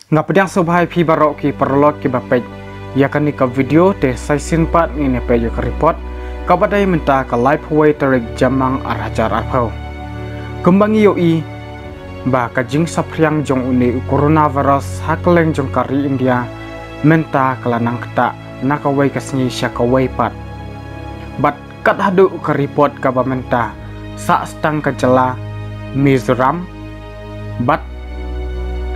Ngapedang sobhai pi barok ki perlot ki bapej yakani ka video te sai sinpat ngine pe yo ka report ka badai menta ka live way tarik jamang arhajar arpau kembangi yoi ba ka jing sapriang jong uni coronavirus hakleng jong kari India menta kelanang keta nakawai kasnyi syakawai pat bat kat hadu ka report ka ba menta sa stang ka jela Mizoram bat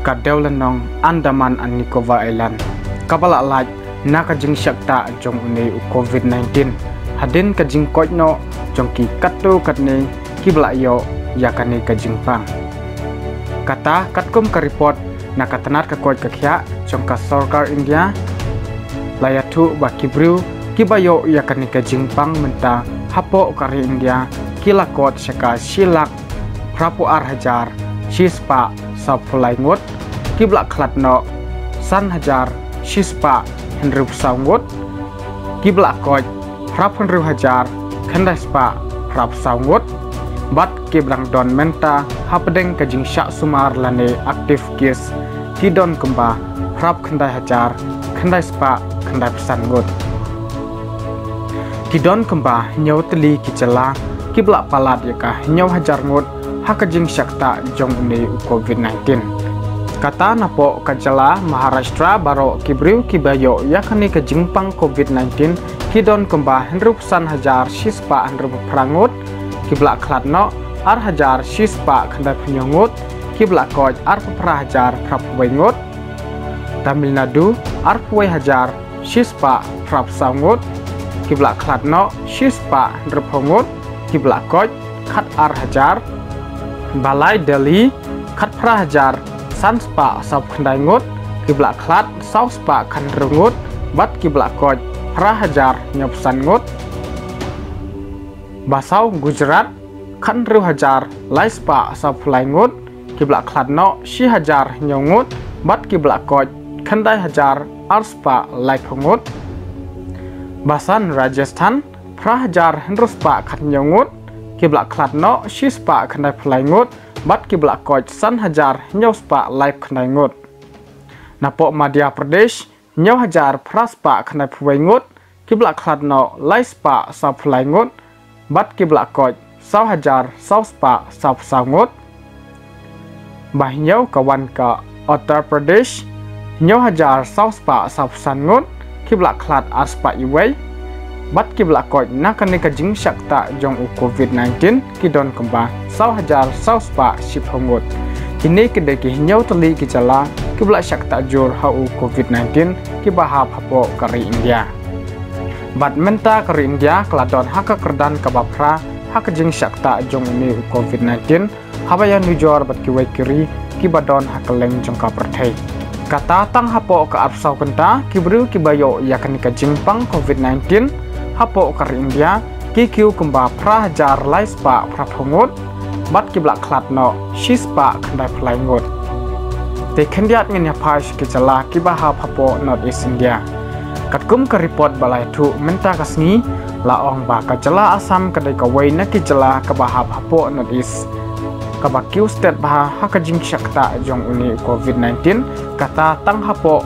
Kadau lenong Andaman and Nicobar Island kabala laj nakajing syakta jong unay COVID-19 hadin kajing koitno jong ki katu katne kibla yo yakane kajing pang kata katkum ka report nakatanat ka koit kakya jong ka sarkar India layatu ba kibriu kibayo yakane kajing pang menta hapo kari India kilakot syaka silak prapu arhajar shispa sapulai ngot kibla klatno san hajar shispa henry saungot kibla koj prap henry hajar khandai spa prap saungot bat kiblang don menta hapdeng kajing syak sumar lane aktif kes tidon kemba prap khandai hajar khandai spa khandai pesangot tidon kemba nyau teli kicela kibla palat yaka nyau hajar ngot hakajing syakta jong uni COVID-19 kata napo kajala Maharashtra baro kibriu kibayo yakani kajingpang COVID-19 kidon kemba henrupusan hajar shispa henrup prangut kibla klatno ar hajar shispa khandai penyongut kibla koj ar pra hajar prapwengut Tamil Nadu ar puai hajar shispa prap saungut kibla klatno shispa henrup hongut kibla koj khat ar hajar Balai Delhi khat pra hajar sanspa sap khandai ngut kibla klat sauspa khandrungut bat kibla koj pra hajar nyopsan ngut Basau Gujarat khandru hajar laispa sap fulai ngut kibla klatno shi hajar nyongut bat kibla koj khandai hajar arspa lai phongut Basan Rajasthan pra hajar hendruspa khat nyongut kibla klatno shispa khandai phlai ngut bat kibla koj san hajar nyauspa live khandai ngut napo Madhya Pradesh nyau hajar praspa khandai phuai ngut kibla klatno laispa sa phlai ngut bat kibla koj sau hajar sauspa sa ngut bah nyau kawan ka Uttar Pradesh nyau hajar sauspa sa san ngut kibla klat aspa iwai bat kibla koj nakane kajing syakta jong u COVID-19 kidon kemba sau hajar sauspa shiphongut kini kedeki nyau teli kijala kibla syakta jur hau COVID-19 kibahap hapo kari India bat menta kari India keladon haka kerdan kabapra haka jing syakta jong ini COVID-19 habaya nujor bat kiwai kiri kibadon hakeleng jong kaperthai kata tang hapo ke apsau kenta kibriu kibayo yakani kajing pang COVID-19 hapo kar India kikiu kemba pra hajar laispa praphongut bat kibla klatno shispa khandai phlai ngut te khandiat ngin haphai kichala kibaha hapo North East India katkum ka report balai thu menta kasngi laong ba kachala Assam kadai kawai na kichala kabaha hapo North East kabakiu state bah hakajing syakta jong uni COVID-19 kata tang hapo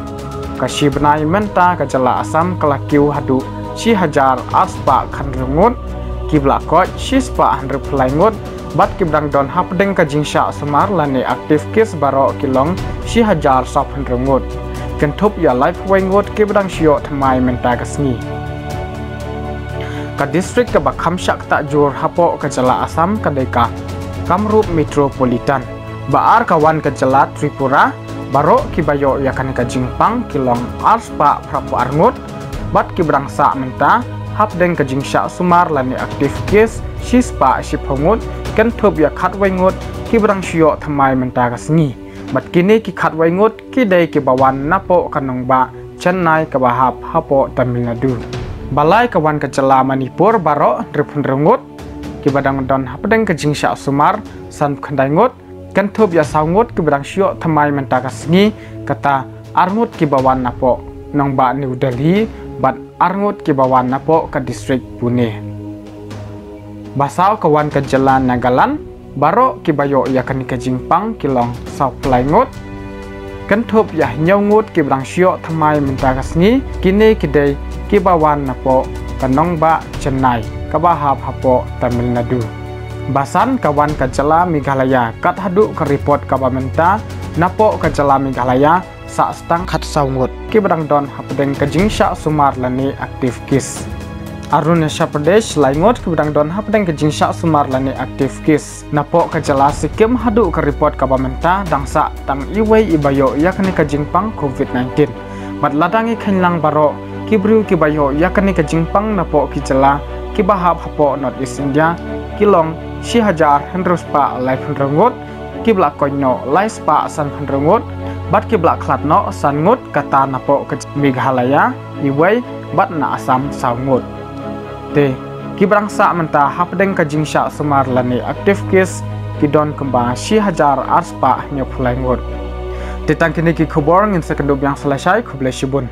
kasibnai menta kachala Assam kalakiu hadu shi hajar aspa khandrungut kibla koj shispa handru phlaingut bat kibrang don hapdeng kajing sya semar lane aktif kes baro kilong shi hajar sap handrungut kentup ya live wengut kibrang shio thamai menta kasni ka district ka bakham syak ta jur hapo kajala Assam kadeka Kamrup Metropolitan baar kawan kajala Tripura baro kibayo yakan kajing pang kilong arspa prapu arngut bat kibrang sa menta hapdeng kajing sya sumar lani aktif kes shispa shiphongut kan thup ya khat wengut kibrang shio thamai menta kasngi bat kini ki khat wengut kidai ki bawan napo kanongba Chennai kabahap hapo Tamil Nadu balai kawan kacela Manipur baro drepundrengut kibadang don hapdeng kajing sya sumar san khandai ngut kan thup ya saungut kibrang shio thamai menta kasngi kata arngut ki bawan napo nongba New Delhi bat arngut kibawan napo ke distrik Pune basau kawan ke jalan Nagaland baro kibayo yakani kajingpang kilong sau plaingot kan thup ya nyawngut ki brang syok thamai minta kasngi kini kidai ki bawan napo kanong ba Chennai kabahap hapo Tamil Nadu basan kawan kajala Meghalaya kat hadu ke report kabamenta napo kajala Meghalaya sa stang khat sawngut ki brang don hapdeng kajing sya sumar lani aktif kis Arunachal Pradesh laingot ke bidang don hapdeng kejing syak sumar lani aktif kis napo kejala Sikkim hadu ke report kabamenta dangsa tang iwei ibayo yakni kejing pang COVID-19 mat ladangi khenlang baro kibru kibayo yakni kejing pang napo kijala kibahap hapo North East India kilong 6,000 henruspa live henrengut kibla konyo laispa san henrengut bat kibla klatno sangut kata napo ke Meghalaya iwei bat na Assam sawngut kibrang sa menta hapdeng kajing syak sumar lani aktif kis kidon kembang 6,000 arspa nyopulai ngut. Ditang kini ki kubor ngin sekendub yang selesai kublai shibun.